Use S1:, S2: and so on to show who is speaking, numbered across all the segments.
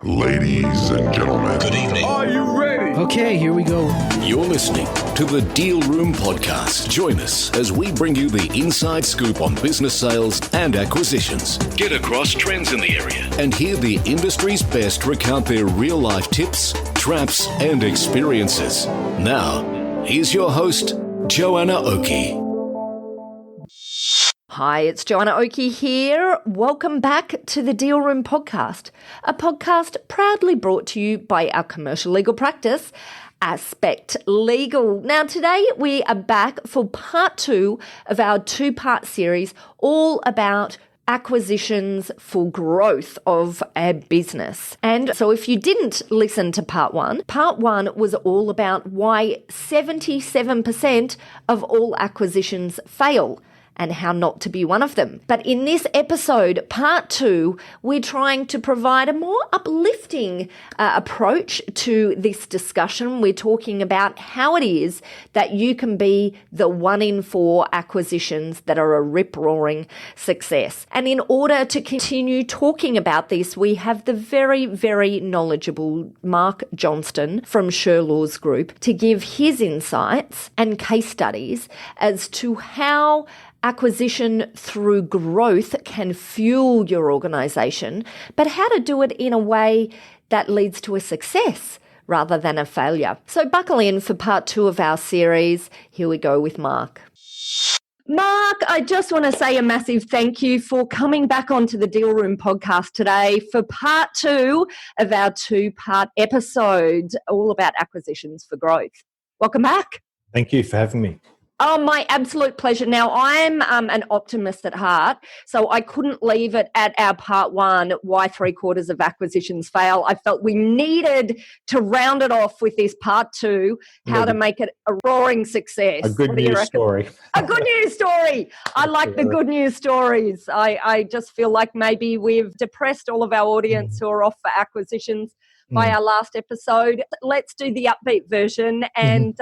S1: Ladies and gentlemen,
S2: Good evening.
S3: Are you ready?
S4: Okay, here we go.
S2: You're listening to the Deal Room Podcast. Join us as we bring you the inside scoop on business sales and acquisitions. Get across trends in the area and hear the industry's best recount their real-life tips, traps, and experiences. Now, here's your host, Joanna Oakey.
S5: Hi, it's Joanna Oakey here. Welcome back to the Deal Room Podcast, a podcast proudly brought to you by our commercial legal practice, Aspect Legal. Now, today we are back for part 2 of our 2-part series, all about acquisitions for growth of a business. And so if you didn't listen to part 1 was all about why 77% of all acquisitions fail and how not to be one of them. But in this episode, part 2, we're trying to provide a more uplifting approach to this discussion. We're talking about how it is that you can be the 1 in 4 acquisitions that are a rip-roaring success. And in order to continue talking about this, we have the very, very knowledgeable Marc Johnstone from Sherlaw's Group to give his insights and case studies as to how acquisition through growth can fuel your organisation, but how to do it in a way that leads to a success rather than a failure. So buckle in for part 2 of our series. Here we go with Marc. Marc, I just want to say a massive thank you for coming back onto the Deal Room Podcast today for part 2 of our 2-part episode, all about acquisitions for growth. Welcome back.
S6: Thank you for having me.
S5: Oh, my absolute pleasure. Now, I'm an optimist at heart, so I couldn't leave it at our part 1, why 3/4 of acquisitions fail. I felt we needed to round it off with this part 2, how to make it a roaring success.
S6: A good news story.
S5: A good news story. I like the good news stories. I just feel like maybe we've depressed all of our audience who are off for acquisitions by our last episode. Let's do the upbeat version and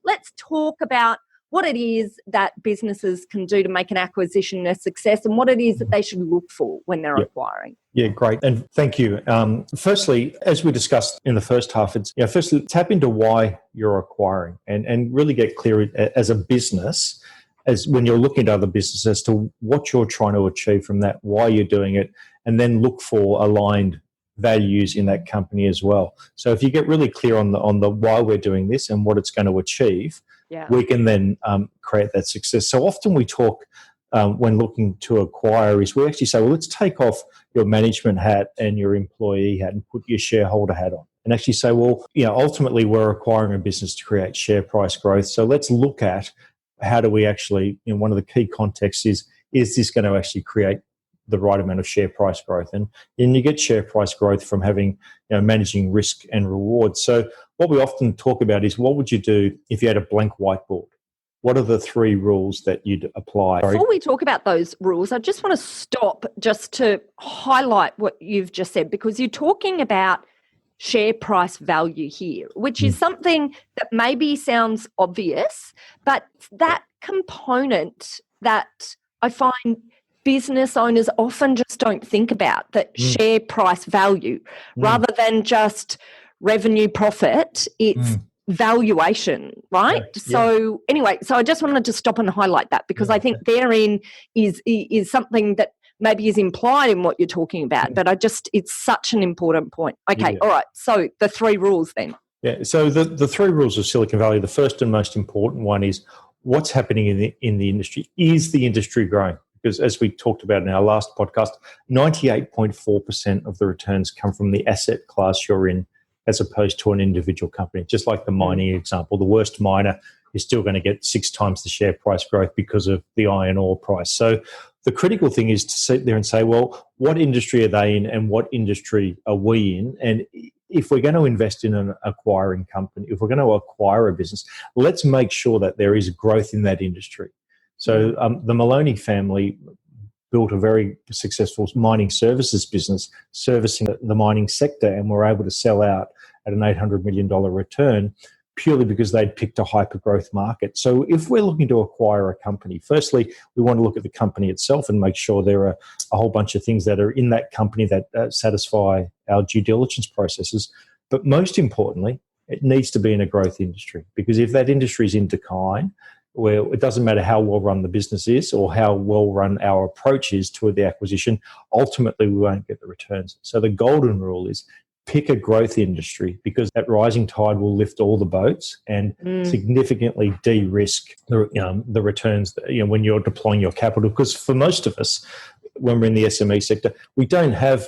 S5: let's talk about what it is that businesses can do to make an acquisition a success and what it is that they should look for when they're acquiring.
S6: Yeah, great. And thank you. Firstly, as we discussed in the first half, it's firstly tap into why you're acquiring and really get clear as a business, as when you're looking at other businesses, as to what you're trying to achieve from that, why you're doing it, and then look for aligned values in that company as well. So if you get really clear on the why we're doing this and what it's going to achieve, we can then create that success. So often we talk when looking to acquire is we actually say, well, let's take off your management hat and your employee hat and put your shareholder hat on. And actually say, well, ultimately we're acquiring a business to create share price growth. So let's look at how do we actually, one of the key contexts is this going to actually create the right amount of share price growth? And you get share price growth from having, managing risk and reward. So what we often talk about is what would you do if you had a blank whiteboard? What are the 3 rules that you'd apply?
S5: Before we talk about those rules, I just want to stop just to highlight what you've just said, because you're talking about share price value here, which is something that maybe sounds obvious, but that component that I find business owners often just don't think about, that share price value, rather than just revenue profit, it's valuation, right? So anyway, so I just wanted to stop and highlight that, because I think therein is something that maybe is implied in what you're talking about, but it's such an important point. Okay, all right. So the 3 rules then.
S6: Yeah, so the 3 rules of Silicon Valley, the first and most important one is what's happening in the industry. Is the industry growing? Because as we talked about in our last podcast, 98.4% of the returns come from the asset class you're in as opposed to an individual company. Just like the mining example, the worst miner is still going to get 6 times the share price growth because of the iron ore price. So the critical thing is to sit there and say, well, what industry are they in and what industry are we in? And if we're going to invest in an acquiring company, if we're going to acquire a business, let's make sure that there is growth in that industry. So the Maloney family built a very successful mining services business servicing the mining sector, and were able to sell out at an $800 million return purely because they'd picked a hyper-growth market. So if we're looking to acquire a company, firstly, we want to look at the company itself and make sure there are a whole bunch of things that are in that company that satisfy our due diligence processes. But most importantly, it needs to be in a growth industry, because if that industry is in decline, where it doesn't matter how well run the business is or how well run our approach is to the acquisition, ultimately we won't get the returns. So the golden rule is pick a growth industry, because that rising tide will lift all the boats and significantly de-risk the returns when you're deploying your capital. Because for most of us, when we're in the SME sector, we don't have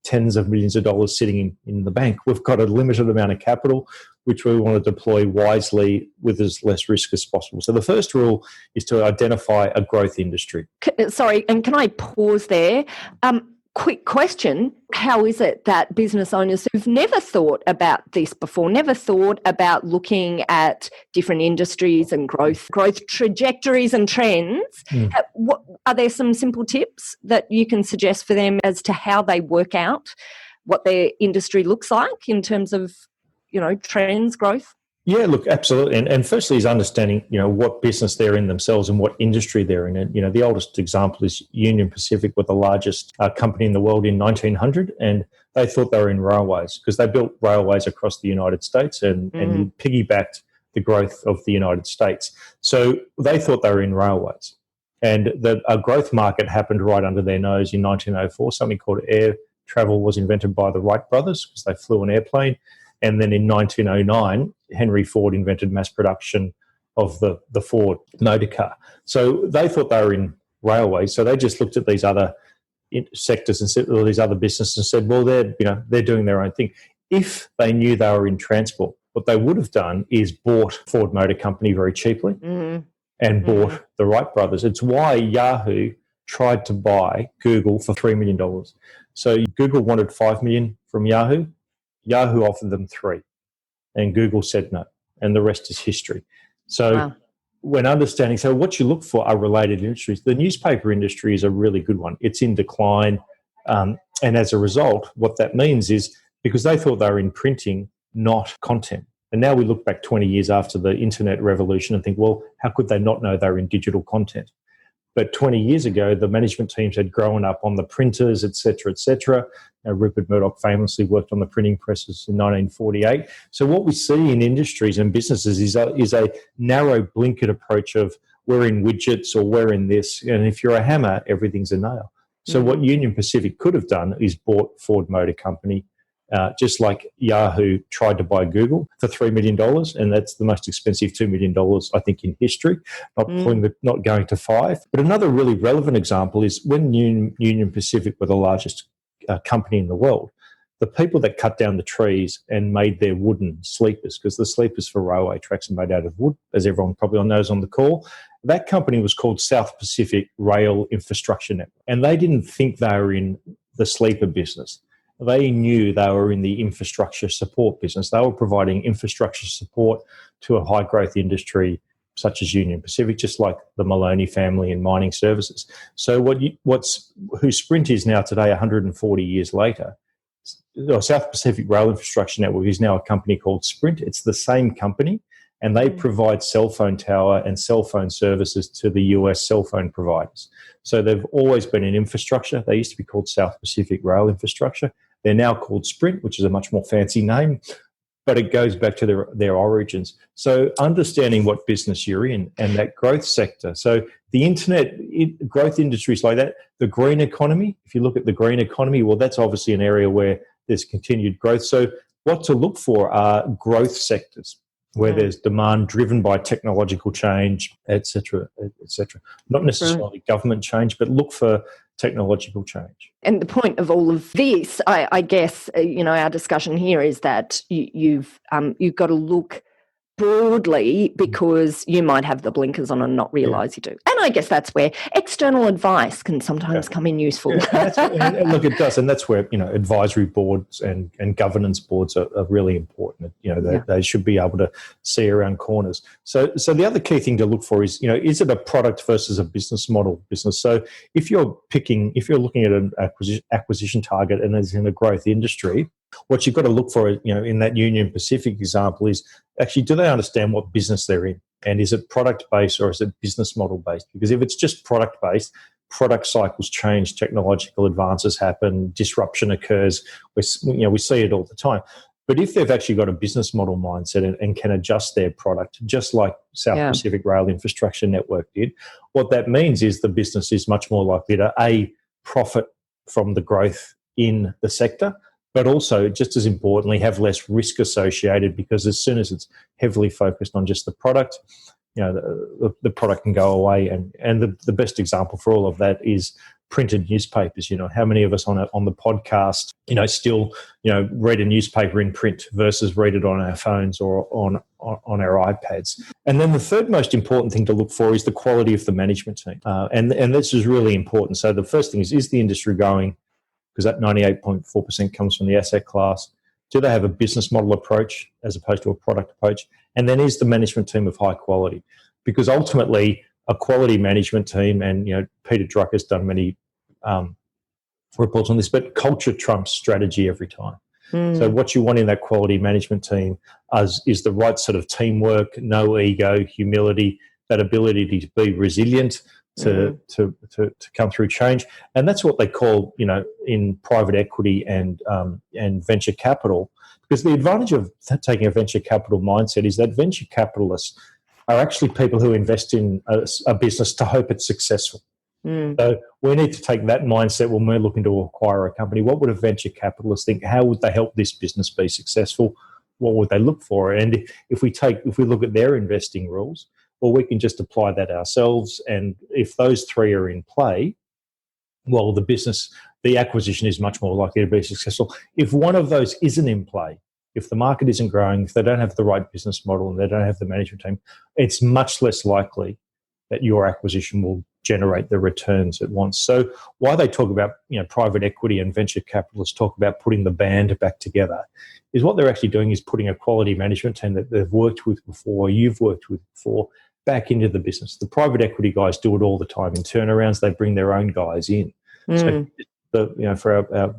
S6: tens of millions of dollars sitting in the bank. We've got a limited amount of capital, which we want to deploy wisely with as less risk as possible. So the first rule is to identify a growth industry.
S5: Sorry, and can I pause there? Quick question. How is it that business owners who've never thought about this before, never thought about looking at different industries and growth trajectories and trends, are there some simple tips that you can suggest for them as to how they work out what their industry looks like in terms of, trends, growth?
S6: Yeah, look, absolutely. And firstly is understanding, what business they're in themselves and what industry they're in. And, the oldest example is Union Pacific, were the largest company in the world in 1900. And they thought they were in railways because they built railways across the United States and piggybacked the growth of the United States. So they thought they were in railways. And a growth market happened right under their nose in 1904. Something called air travel was invented by the Wright brothers because they flew an airplane. And then in 1909, Henry Ford invented mass production of the Ford motor car. So they thought they were in railways. So they just looked at these other sectors and said, or these other businesses and said, well, they're doing their own thing. If they knew they were in transport, what they would have done is bought Ford Motor Company very cheaply and bought the Wright brothers. It's why Yahoo tried to buy Google for $3 million. So Google wanted $5 million from Yahoo. Yahoo offered them 3, and Google said no, and the rest is history. So when understanding, so what you look for are related industries. The newspaper industry is a really good one. It's in decline, and as a result, what that means is because they thought they were in printing, not content. And now we look back 20 years after the internet revolution and think, well, how could they not know they were in digital content? But 20 years ago, the management teams had grown up on the printers, et cetera, et cetera. Rupert Murdoch famously worked on the printing presses in 1948. So what we see in industries and businesses is a narrow blinkered approach of we're in widgets or we're in this. And if you're a hammer, everything's a nail. So what Union Pacific could have done is bought Ford Motor Company, just like Yahoo tried to buy Google for $3 million, and that's the most expensive $2 million, I think, in history, not going to 5. But another really relevant example is when Union Pacific were the largest company in the world, the people that cut down the trees and made their wooden sleepers, because the sleepers for railway tracks are made out of wood, as everyone probably knows on the call, that company was called South Pacific Rail Infrastructure Network, and they didn't think they were in the sleeper business. They knew they were in the infrastructure support business. They were providing infrastructure support to a high-growth industry such as Union Pacific, just like the Maloney family in mining services. So who Sprint is now today, 140 years later, South Pacific Rail Infrastructure Network is now a company called Sprint. It's the same company, and they provide cell phone tower and cell phone services to the US cell phone providers. So they've always been in infrastructure. They used to be called South Pacific Rail Infrastructure. They're now called Sprint, which is a much more fancy name, but it goes back to their origins. So understanding what business you're in and that growth sector. So the internet, growth industries like that, the green economy, if you look at the green economy, well, that's obviously an area where there's continued growth. So what to look for are growth sectors where there's demand driven by technological change, et cetera, et cetera. Not necessarily government change, but look for technological change.
S5: And the point of all of this, I guess, our discussion here is that you've got to look broadly because you might have the blinkers on and not realise you do. And I guess that's where external advice can sometimes come in useful.
S6: And look, it does. And that's where, advisory boards and governance boards are really important. They should be able to see around corners. So the other key thing to look for is, is it a product versus a business model business? So if you're looking at an acquisition target and it's in a growth industry, what you've got to look for, in that Union Pacific example is actually, do they understand what business they're in? And is it product-based or is it business model-based? Because if it's just product-based, product cycles change, technological advances happen, disruption occurs. We see it all the time. But if they've actually got a business model mindset and can adjust their product, just like South Pacific Rail Infrastructure Network did, what that means is the business is much more likely to, A, profit from the growth in the sector, but also, just as importantly, have less risk associated, because as soon as it's heavily focused on just the product, the product can go away. And the best example for all of that is printed newspapers. How many of us on the podcast, still, read a newspaper in print versus read it on our phones or on our iPads. And then the third most important thing to look for is the quality of the management team. And this is really important. So the first thing is the industry growing? Because that 98.4% comes from the asset class. Do they have a business model approach as opposed to a product approach? And then is the management team of high quality? Because ultimately, a quality management team, and Peter Drucker's done many reports on this, but culture trumps strategy every time. So what you want in that quality management team is the right sort of teamwork, no ego, humility, that ability to be resilient, to come through change. And that's what they call, in private equity and venture capital, because the advantage of taking a venture capital mindset is that venture capitalists are actually people who invest in a business to hope it's successful. So we need to take that mindset when we're looking to acquire a company. What would a venture capitalist think? How would they help this business be successful? What would they look for? And if we look at their investing rules, well, we can just apply that ourselves. And if those three are in play, well, the acquisition is much more likely to be successful. If one of those isn't in play, if the market isn't growing, if they don't have the right business model and they don't have the management team, it's much less likely that your acquisition will generate the returns it wants. So why they talk about, private equity and venture capitalists talk about putting the band back together, is what they're actually doing is putting a quality management team that they've worked with before, you've worked with before, back into the business. The private equity guys do it all the time. In turnarounds, they bring their own guys in. So, for our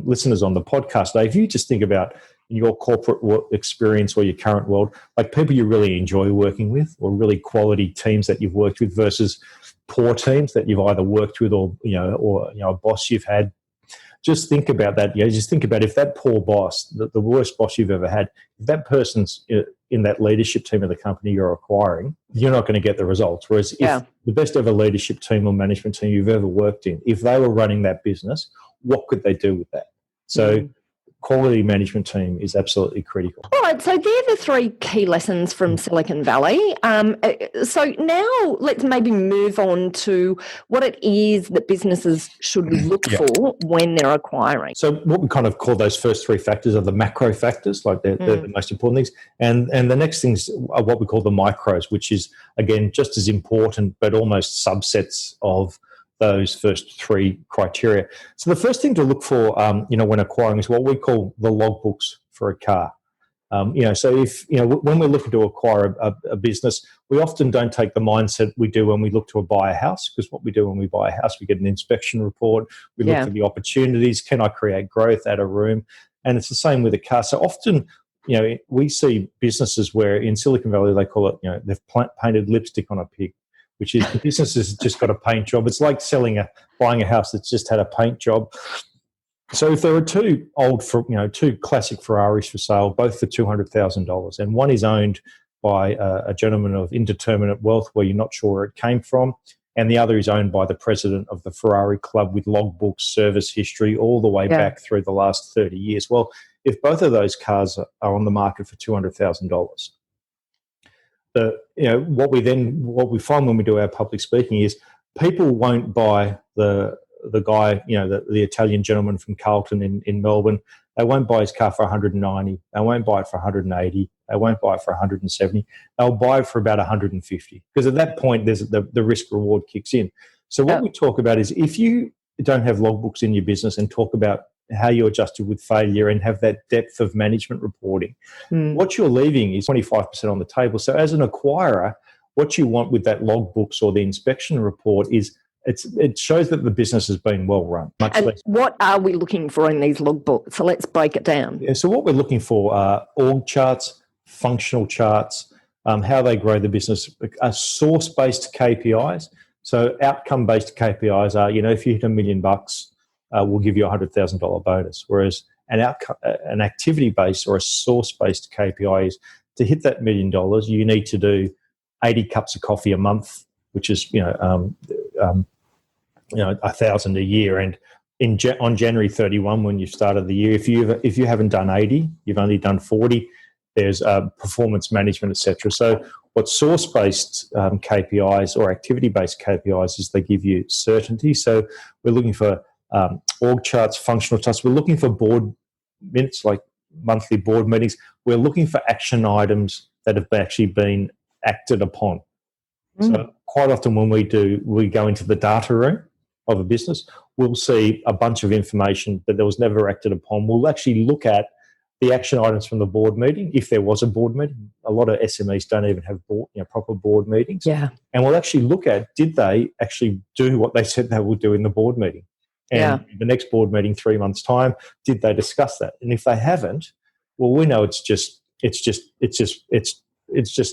S6: listeners on the podcast today, if you just think about your corporate experience or your current world, like people you really enjoy working with, or really quality teams that you've worked with, versus poor teams that you've either worked with or a boss you've had. Just think about that. Just think about if that poor boss, the worst boss you've ever had, if that person's in that leadership team of the company you're acquiring, you're not going to get the results. Whereas if the best ever leadership team or management team you've ever worked in, if they were running that business, what could they do with that? So quality management team is absolutely critical.
S5: All right, so they're the three key lessons from Silicon Valley. So now let's maybe move on to what it is that businesses should look for when they're acquiring.
S6: So what we kind of call those first three factors are the macro factors, like they're the most important things. And the next things are what we call the micros, which is, again, just as important, but almost subsets of those first three criteria. So the first thing to look for, when acquiring is what we call the logbooks for a car. So if, when we're looking to acquire a business, we often don't take the mindset we do when we look to buy a house, because what we do when we buy a house, we get an inspection report, we look for the opportunities, can I create growth, add a room? And it's the same with a car. So often, we see businesses where in Silicon Valley, they call it, they've painted lipstick on a pig, which is the business has just got a paint job. It's like buying a house that's just had a paint job. So if there are two classic Ferraris for sale, both for $200,000, and one is owned by a gentleman of indeterminate wealth where you're not sure where it came from, and the other is owned by the president of the Ferrari club with logbooks, service history, all the way back through the last 30 years. Well, if both of those cars are on the market for $200,000, what we find when we do our public speaking is people won't buy the guy, the Italian gentleman from Carlton in Melbourne. They won't buy his car for 190. They won't buy it for 180. They won't buy it for 170. They'll buy it for about 150, because at that point there's the risk reward kicks in. So what we talk about is, if you don't have logbooks in your business and talk about how you adjusted with failure and have that depth of management reporting, what you're leaving is 25% on the table. So as an acquirer, what you want with that logbooks or the inspection report is it shows that the business has been well run.
S5: What are we looking for in these logbooks? So let's break it down.
S6: Yeah, so what we're looking for are org charts, functional charts, how they grow the business, source-based KPIs. So outcome-based KPIs are, if you hit $1 million, we'll give you a $100,000 bonus. Whereas an activity-based or a source-based KPI is to hit that $1 million, you need to do 80 cups of coffee a month, which is 1,000 a year. And on January 31, when you started the year, if you haven't done 80, you've only done 40. There's performance management, etc. So what source-based KPIs or activity-based KPIs is they give you certainty. So we're looking for org charts, functional charts. We're looking for board minutes, like monthly board meetings. We're looking for action items that have actually been acted upon. So quite often when we go into the data room of a business, we'll see a bunch of information that there was never acted upon. We'll actually look at the action items from the board meeting, if there was a board meeting. A lot of SMEs don't even have proper board meetings.
S5: Yeah.
S6: And we'll actually look at, did they actually do what they said they would do in the board meeting? And the next board meeting, 3 months' time, did they discuss that? And if they haven't, well, we know it's just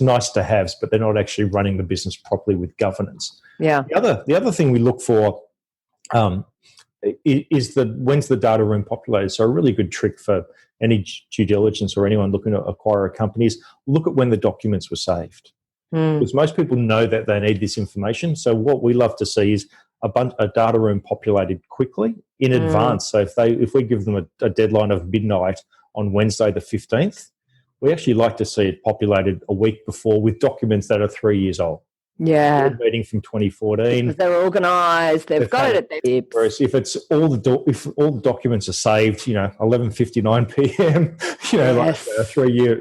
S6: nice to haves, but they're not actually running the business properly with governance.
S5: Yeah.
S6: The other thing we look for is when's the data room populated. So a really good trick for any due diligence or anyone looking to acquire a company is look at when the documents were saved. Because most people know that they need this information. So what we love to see is a data room populated quickly in advance. So if we give them a deadline of midnight on Wednesday the 15th, we actually like to see it populated a week before with documents that are 3 years old.
S5: Yeah.
S6: Board meeting from 2014.
S5: Because they're organised, they've got it at their tips.
S6: Whereas if it's if all the documents are saved, 11:59 p.m.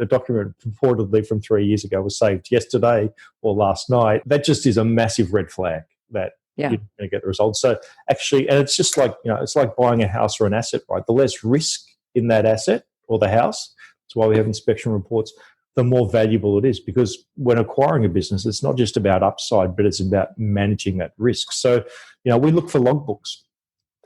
S6: A document purportedly from 3 years ago was saved yesterday or last night. That just is a massive red flag that you're going to get the results. So actually, and it's just like it's like buying a house or an asset, right? The less risk in that asset or the house. That's why we have inspection reports. The more valuable it is, because when acquiring a business, it's not just about upside, but it's about managing that risk. So, we look for logbooks.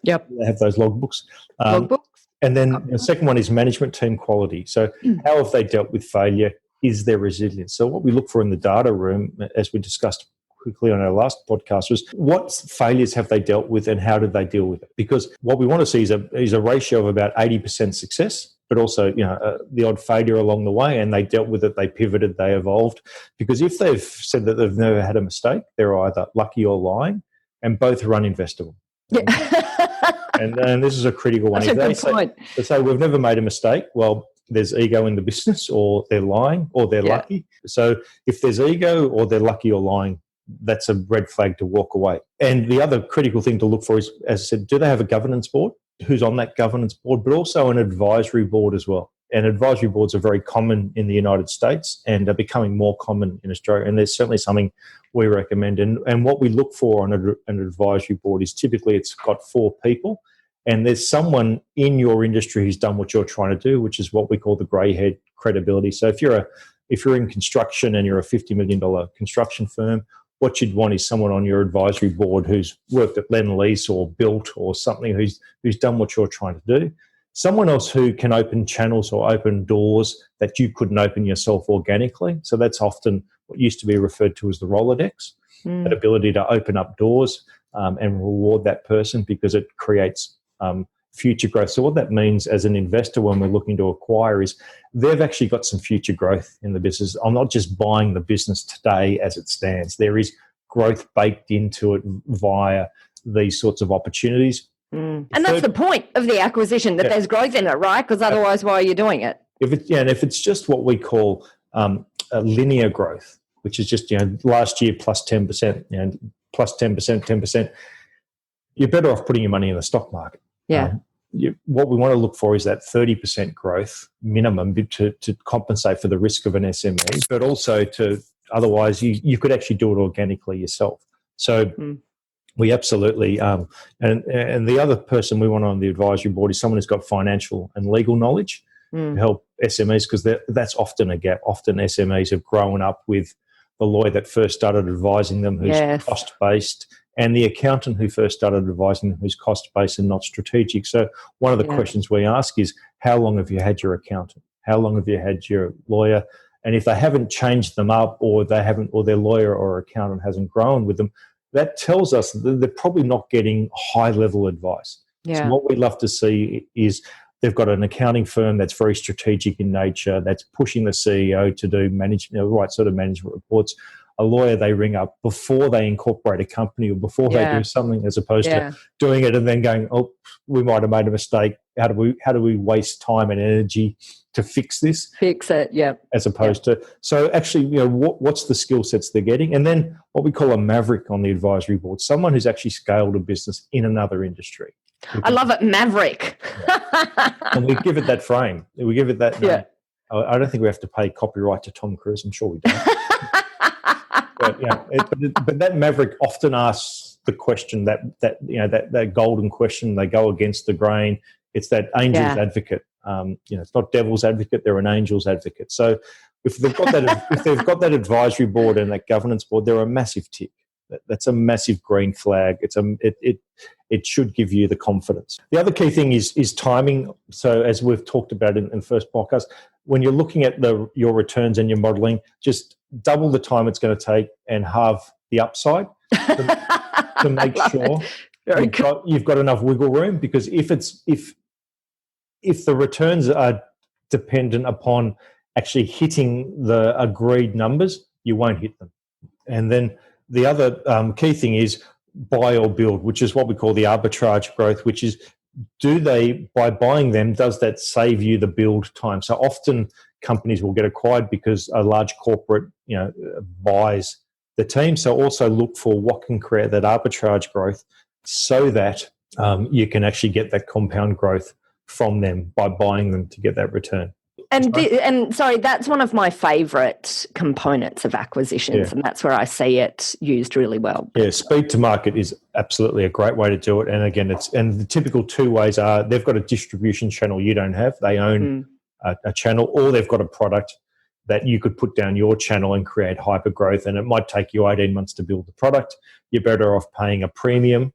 S5: Yep.
S6: They have those logbooks.
S5: Logbooks.
S6: And then the second one is management team quality. So how have they dealt with failure? Is there resilience? So what we look for in the data room, as we discussed quickly on our last podcast, was what failures have they dealt with and how did they deal with it? Because what we want to see is a ratio of about 80% success, but also, the odd failure along the way, and they dealt with it, they pivoted, they evolved. Because if they've said that they've never had a mistake, they're either lucky or lying, and both are uninvestable.
S5: Yeah.
S6: and this is a critical one.
S5: That's a good point.
S6: They say, we've never made a mistake, well, there's ego in the business, or they're lying, or they're lucky. So if there's ego, or they're lucky or lying, that's a red flag to walk away. And the other critical thing to look for is, as I said, do they have a governance board? Who's on that governance board, but also an advisory board as well. And advisory boards are very common in the United States and are becoming more common in Australia. And there's certainly something we recommend. And what we look for on an advisory board is typically it's got 4 people, and there's someone in your industry who's done what you're trying to do, which is what we call the grey head credibility. So if you're in construction and you're a $50 million construction firm, what you'd want is someone on your advisory board who's worked at Lend-Lease or built or something, who's done what you're trying to do. Someone else who can open channels or open doors that you couldn't open yourself organically. So that's often what used to be referred to as the Rolodex, that ability to open up doors and reward that person because it creates future growth. So what that means as an investor when we're looking to acquire is they've actually got some future growth in the business. I'm not just buying the business today as it stands. There is growth baked into it via these sorts of opportunities.
S5: And that's the point of the acquisition, that there's growth in it, right? Because otherwise, why are you doing it?
S6: And if it's just what we call a linear growth, which is just last year plus 10%, plus 10%, 10%, you're better off putting your money in the stock market.
S5: Yeah.
S6: What we want to look for is that 30% growth minimum to compensate for the risk of an SME, but also otherwise you could actually do it organically yourself. So we absolutely, and the other person we want on the advisory board is someone who's got financial and legal knowledge to help SMEs, because that's often a gap. Often SMEs have grown up with the lawyer that first started advising them who's cost-based, and the accountant who first started advising them who's cost-based and not strategic. So one of the questions we ask is, how long have you had your accountant? How long have you had your lawyer? And if they haven't changed them up, or their lawyer or accountant hasn't grown with them, that tells us that they're probably not getting high-level advice. So what we love to see is they've got an accounting firm that's very strategic in nature, that's pushing the CEO to do the right sort of management reports. A lawyer they ring up before they incorporate a company or before they do something, as opposed to doing it and then going, oh, we might have made a mistake. How do we waste time and energy to fix this?
S5: Fix it,
S6: as opposed to, so actually, what's the skill sets they're getting? And then what we call a maverick on the advisory board, someone who's actually scaled a business in another industry.
S5: I love it, maverick.
S6: And we give it that frame. We give it that name. I don't think we have to pay copyright to Tom Cruise. I'm sure we don't. But that maverick often asks the question that golden question. They go against the grain. It's that angel's advocate. It's not devil's advocate; they're an angel's advocate. So if they've got that advisory board and that governance board, they're a massive tick. That's a massive green flag. It should give you the confidence. The other key thing is timing. So as we've talked about in the first podcast, when you're looking at your returns and your modelling, just double the time it's going to take and halve the upside to make sure you've got enough wiggle room. Because if the returns are dependent upon actually hitting the agreed numbers, you won't hit them. And then the other key thing is buy or build, which is what we call the arbitrage growth, which is by buying them, does that save you the build time? So often companies will get acquired because a large corporate, buys the team. So also look for what can create that arbitrage growth so that you can actually get that compound growth from them by buying them to get that return.
S5: And sorry, that's one of my favourite components of acquisitions, and that's where I see it used really well.
S6: Yeah, speed to market is absolutely a great way to do it. And again, the typical two ways are they've got a distribution channel you don't have. They own a channel, or they've got a product that you could put down your channel and create hyper growth. And it might take you 18 months to build the product. You're better off paying a premium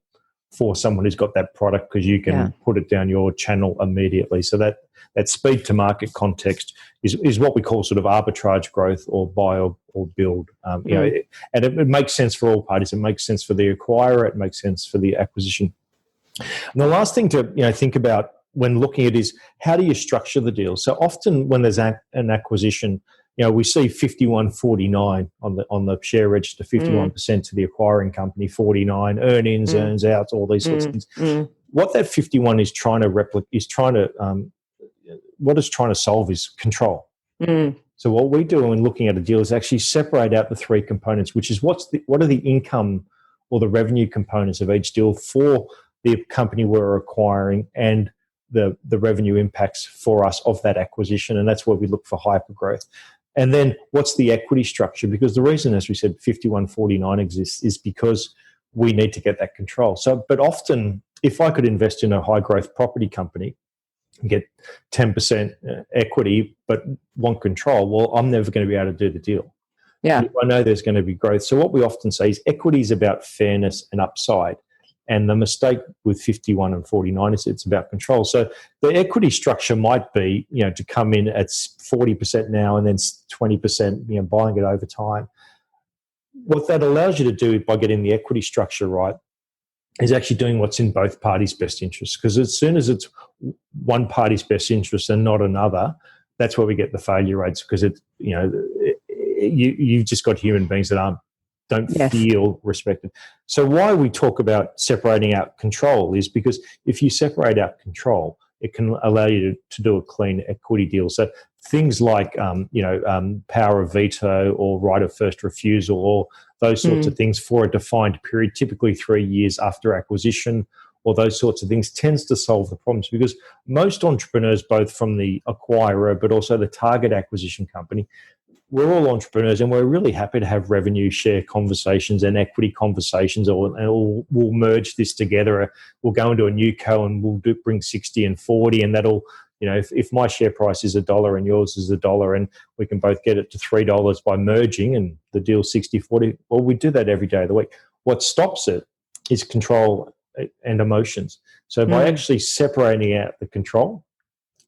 S6: for someone who's got that product because you can put it down your channel immediately. So that speed to market context is what we call sort of arbitrage growth or buy or build. And it makes sense for all parties. It makes sense for the acquirer. It makes sense for the acquisition. And the last thing to think about when looking at is how do you structure the deal? So often when there's an acquisition, we see 51-49 on the share register, 51% to the acquiring company, 49 earnings, earns out, all these sorts of things. What that 51 is trying to what it's trying to solve is control. So what we do when looking at a deal is actually separate out the three components, which is what are the income or the revenue components of each deal for the company we're acquiring and the revenue impacts for us of that acquisition. And that's where we look for hypergrowth. And then what's the equity structure? Because the reason, as we said, 51-49 exists is because we need to get that control. So, but often if I could invest in a high growth property company and get 10% equity, but want control, well, I'm never going to be able to do the deal.
S5: Yeah.
S6: I know there's going to be growth. So what we often say is equity is about fairness and upside. And the mistake with 51 and 49 is it's about control. So the equity structure might be, to come in at 40% now and then 20%, buying it over time. What that allows you to do by getting the equity structure right is actually doing what's in both parties' best interests. Because as soon as it's one party's best interest and not another, that's where we get the failure rates. Because you've just got human beings that don't feel respected. So why we talk about separating out control is because if you separate out control, it can allow you to do a clean equity deal. So things like, power of veto or right of first refusal or those sorts of things for a defined period, typically 3 years after acquisition, or those sorts of things tends to solve the problems because most entrepreneurs, both from the acquirer but also the target acquisition company, we're all entrepreneurs and we're really happy to have revenue share conversations and equity conversations, and we'll merge this together. We'll go into a new co and we'll bring 60 and 40, and that'll, if my share price is $1 and yours is $1 and we can both get it to $3 by merging and the deal 60-40, well, we do that every day of the week. What stops it is control and emotions. So by actually separating out the control,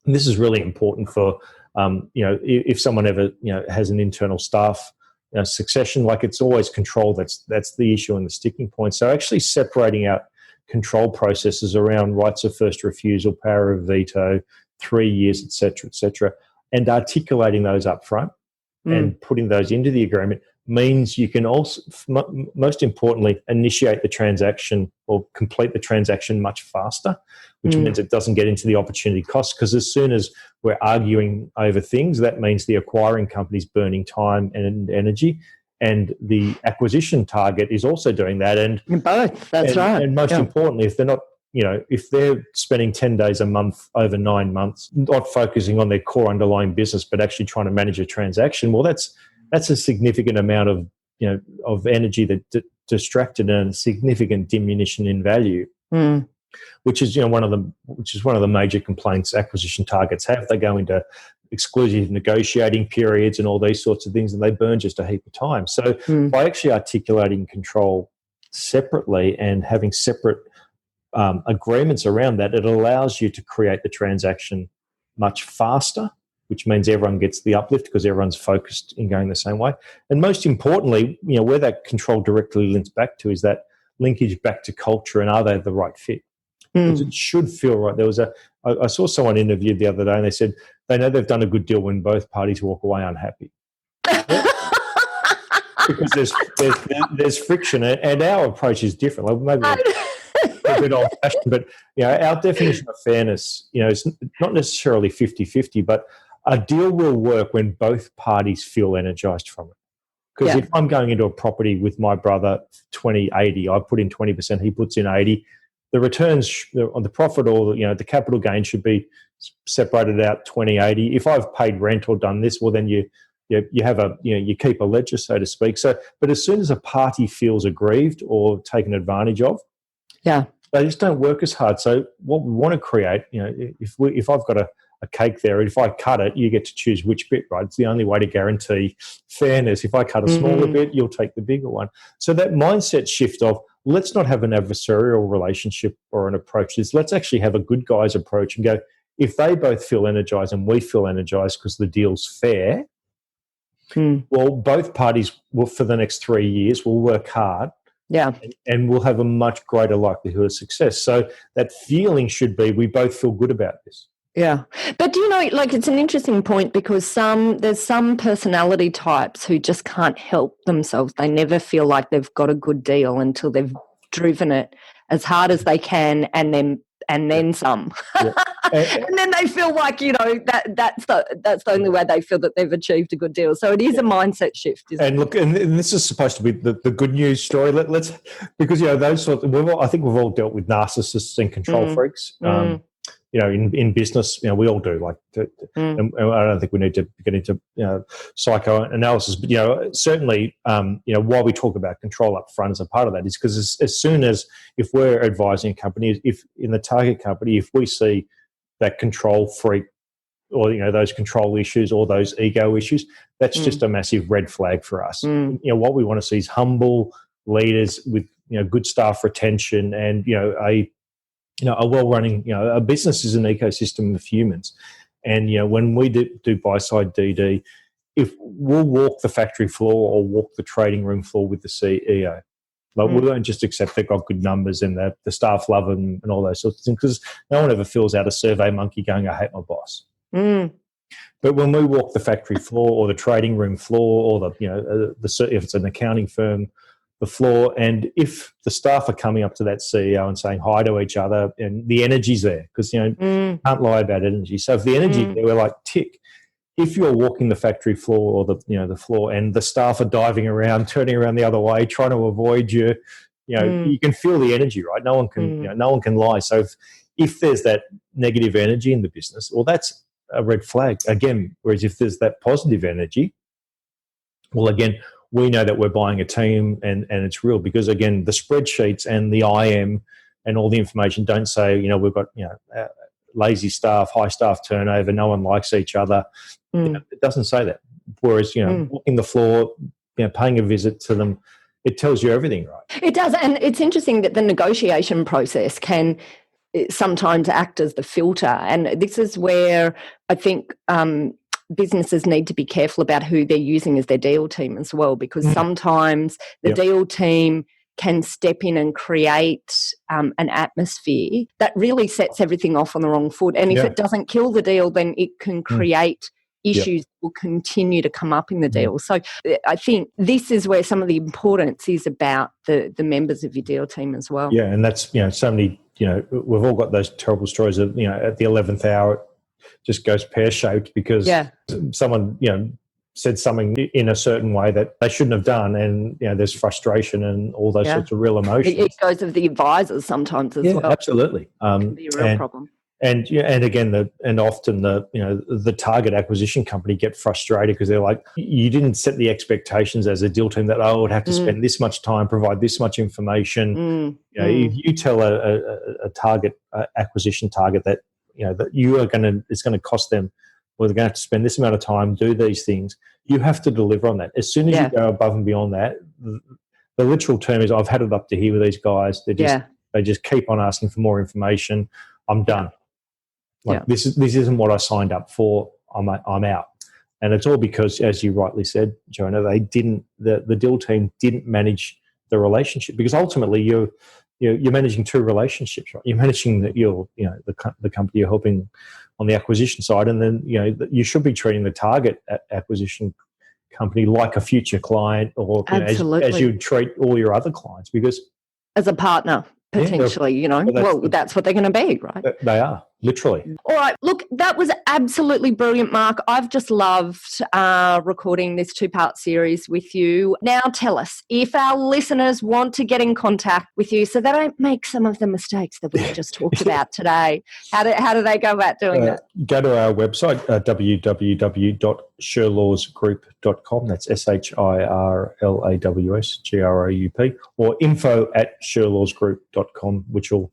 S6: and this is really important for, if someone ever, has an internal staff, succession, like it's always control. That's the issue and the sticking point. So actually separating out control processes around rights of first refusal, power of veto, 3 years, et cetera, and articulating those up front and putting those into the agreement means you can also, most importantly, initiate the transaction or complete the transaction much faster, which means it doesn't get into the opportunity cost, because as soon as we're arguing over things, that means the acquiring company's burning time and energy, and the acquisition target is also doing that. And
S5: both, that's right.
S6: And most importantly, if they're not, if they're spending 10 days a month over 9 months, not focusing on their core underlying business, but actually trying to manage a transaction, well, that's a significant amount of, of energy that distracted, and a significant diminution in value, which is, one of the major complaints acquisition targets have. They go into exclusive negotiating periods and all these sorts of things, and they burn just a heap of time. So by actually articulating control separately and having separate agreements around that, it allows you to create the transaction much faster, which means everyone gets the uplift because everyone's focused in going the same way. And most importantly, where that control directly links back to is that linkage back to culture, and are they the right fit? Because it should feel right. I saw someone interviewed the other day, and they said they know they've done a good deal when both parties walk away unhappy. Because there's friction, and our approach is different. Like maybe a bit old-fashioned, but our definition of fairness, is not necessarily 50-50, but a deal will work when both parties feel energized from it. Because if I'm going into a property with my brother 20-80, I put in 20%, he puts in 80, the returns on the profit or the capital gain should be separated out 20-80. If I've paid rent or done this, well then you have you keep a ledger, so to speak. So, but as soon as a party feels aggrieved or taken advantage of, they just don't work as hard. So what we want to create, if I've got a cake there, and if I cut it, you get to choose which bit, right? It's the only way to guarantee fairness. If I cut a smaller bit, you'll take the bigger one. So that mindset shift of let's not have an adversarial relationship or an approach. Let's actually have a good guys approach and go, if they both feel energized and we feel energized because the deal's fair, well, both parties will, for the next 3 years, will work hard. And we'll have a much greater likelihood of success. So that feeling should be we both feel good about this.
S5: Yeah. But it's an interesting point, because there's some personality types who just can't help themselves. They never feel like they've got a good deal until they've driven it as hard as they can, and then some. And then they feel like, that's the only way they feel that they've achieved a good deal. So it is a mindset shift, isn't it?
S6: And look, and this is supposed to be the good news story. Let's because those sorts. I think we've all dealt with narcissists and control freaks. In business, we all do. And I don't think we need to get into psychoanalysis, but certainly, why we talk about control up front as a part of that is because as soon as, if we're advising a company, if in the target company, if we see that control freak or those control issues or those ego issues, that's just a massive red flag for us. What we want to see is humble leaders with good staff retention and a well-running, a business is an ecosystem of humans. And, when we do buy-side DD, if we'll walk the factory floor or walk the trading room floor with the CEO. We don't just accept they've got good numbers and the staff love them and all those sorts of things, because no one ever fills out a survey monkey going, I hate my boss. But when we walk the factory floor or the trading room floor or if it's an accounting firm, the floor, and if the staff are coming up to that CEO and saying hi to each other, and the energy's there, because can't lie about energy. So if the energy there, we're like tick. If you're walking the factory floor or the floor, and the staff are diving around, turning around the other way, trying to avoid you, you can feel the energy, right? No one can no one can lie. So if there's that negative energy in the business, well, that's a red flag again. Whereas if there's that positive energy, well, again, we know that we're buying a team and it's real, because, again, the spreadsheets and the IM and all the information don't say, we've got, lazy staff, high staff turnover, no one likes each other. It doesn't say that. Whereas, walking the floor, paying a visit to them, it tells you everything, right?
S5: It does. And it's interesting that the negotiation process can sometimes act as the filter. And this is where I think businesses need to be careful about who they're using as their deal team as well, because sometimes the deal team can step in and create an atmosphere that really sets everything off on the wrong foot. And if it doesn't kill the deal, then it can create issues that will continue to come up in the deal. So I think this is where some of the importance is about the members of your deal team as well.
S6: Yeah, and that's, so many, we've all got those terrible stories of, at the 11th hour, it just goes pear-shaped because someone, said something in a certain way that they shouldn't have done, and there's frustration and all those sorts of real emotions.
S5: It goes of the advisors sometimes as well.
S6: Absolutely.
S5: It can be a real problem.
S6: And again, often the target acquisition company get frustrated because they're like, you didn't set the expectations as a deal team that I would have to spend this much time, provide this much information. If you tell a target acquisition target that that it's going to cost them, or they're going to have to spend this amount of time, do these things, you have to deliver on that. As soon as you go above and beyond that, the literal term is, I've had it up to here with these guys. They just keep on asking for more information. I'm done. This isn't what I signed up for. I'm out. And it's all because, as you rightly said, Joanna, the deal team didn't manage the relationship, because ultimately you're managing two relationships, right? You're managing the company you're helping on the acquisition side, and then you should be treating the target acquisition company like a future client, or as you treat all your other clients, because
S5: as a partner potentially, that's what they're going to be, right?
S6: They are. Literally.
S5: All right. Look, that was absolutely brilliant, Mark. I've just loved recording this 2-part series with you. Now tell us, if our listeners want to get in contact with you so they don't make some of the mistakes that we've just talked about today, how do they go about doing that?
S6: Go to our website, www.shirlawsgroup.com. That's SHIRLAWSGROUP, or info@shirlawsgroup.com, which will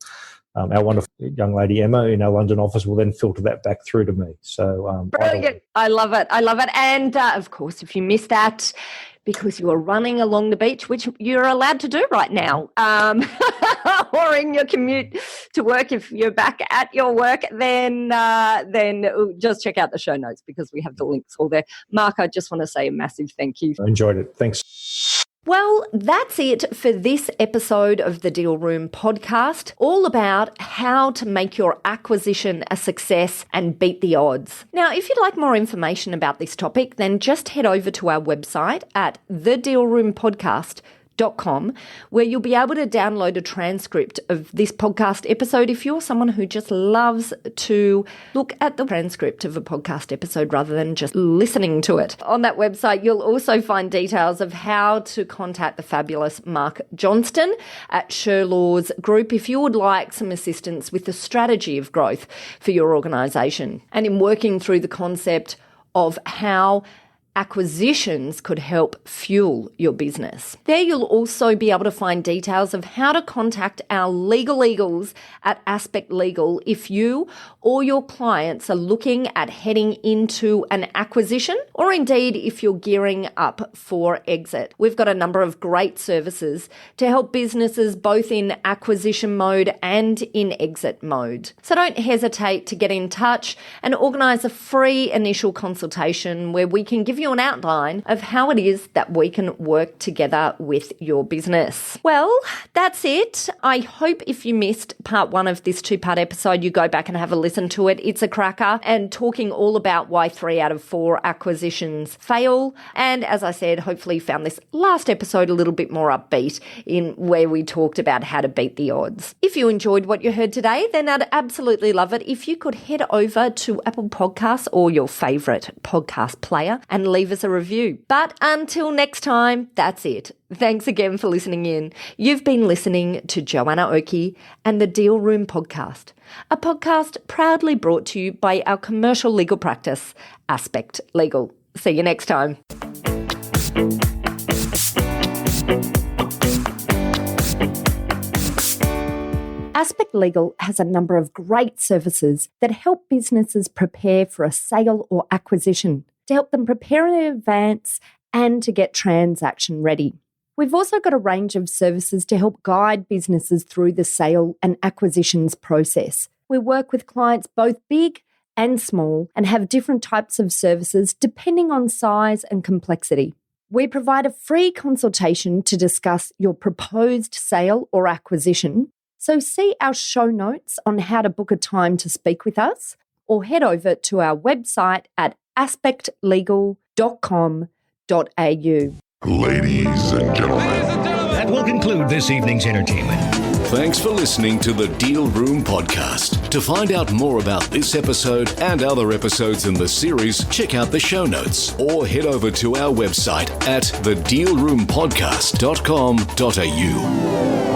S6: our wonderful young lady Emma in our London office will then filter that back through to me. So
S5: brilliant! I love it. And of course, if you missed that because you are running along the beach, which you're allowed to do right now, or in your commute to work, if you're back at your work, then just check out the show notes because we have the links all there. Mark, I just want to say a massive thank you.
S6: I enjoyed it. Thanks.
S5: Well, that's it for this episode of the Deal Room podcast, all about how to make your acquisition a success and beat the odds. Now, if you'd like more information about this topic, then just head over to our website at thedealroompodcast.com, where you'll be able to download a transcript of this podcast episode if you're someone who just loves to look at the transcript of a podcast episode rather than just listening to it. On that website, you'll also find details of how to contact the fabulous Marc Johnstone at Shirlaw's Group if you would like some assistance with the strategy of growth for your organisation and in working through the concept of how acquisitions could help fuel your business. There you'll also be able to find details of how to contact our legal eagles at Aspect Legal if you or your clients are looking at heading into an acquisition, or indeed if you're gearing up for exit. We've got a number of great services to help businesses both in acquisition mode and in exit mode. So don't hesitate to get in touch and organise a free initial consultation where we can give you an outline of how it is that we can work together with your business. Well, that's it. I hope if you missed part 1 of this 2-part episode, you go back and have a listen to it. It's a cracker, and talking all about why 3 out of 4 acquisitions fail. And as I said, hopefully you found this last episode a little bit more upbeat in where we talked about how to beat the odds. If you enjoyed what you heard today, then I'd absolutely love it if you could head over to Apple Podcasts or your favourite podcast player and leave us a review. But until next time, that's it. Thanks again for listening in. You've been listening to Joanna Oakey and the Deal Room Podcast, a podcast proudly brought to you by our commercial legal practice, Aspect Legal. See you next time. Aspect Legal has a number of great services that help businesses prepare for a sale or acquisition, to help them prepare in advance and to get transaction ready. We've also got a range of services to help guide businesses through the sale and acquisitions process. We work with clients both big and small and have different types of services depending on size and complexity. We provide a free consultation to discuss your proposed sale or acquisition, so see our show notes on how to book a time to speak with us or head over to our website at aspectlegal.com.au.
S1: Ladies and gentlemen.
S3: That will conclude this evening's entertainment.
S2: Thanks for listening to the Deal Room Podcast. To find out more about this episode and other episodes in the series, check out the show notes or head over to our website at thedealroompodcast.com.au.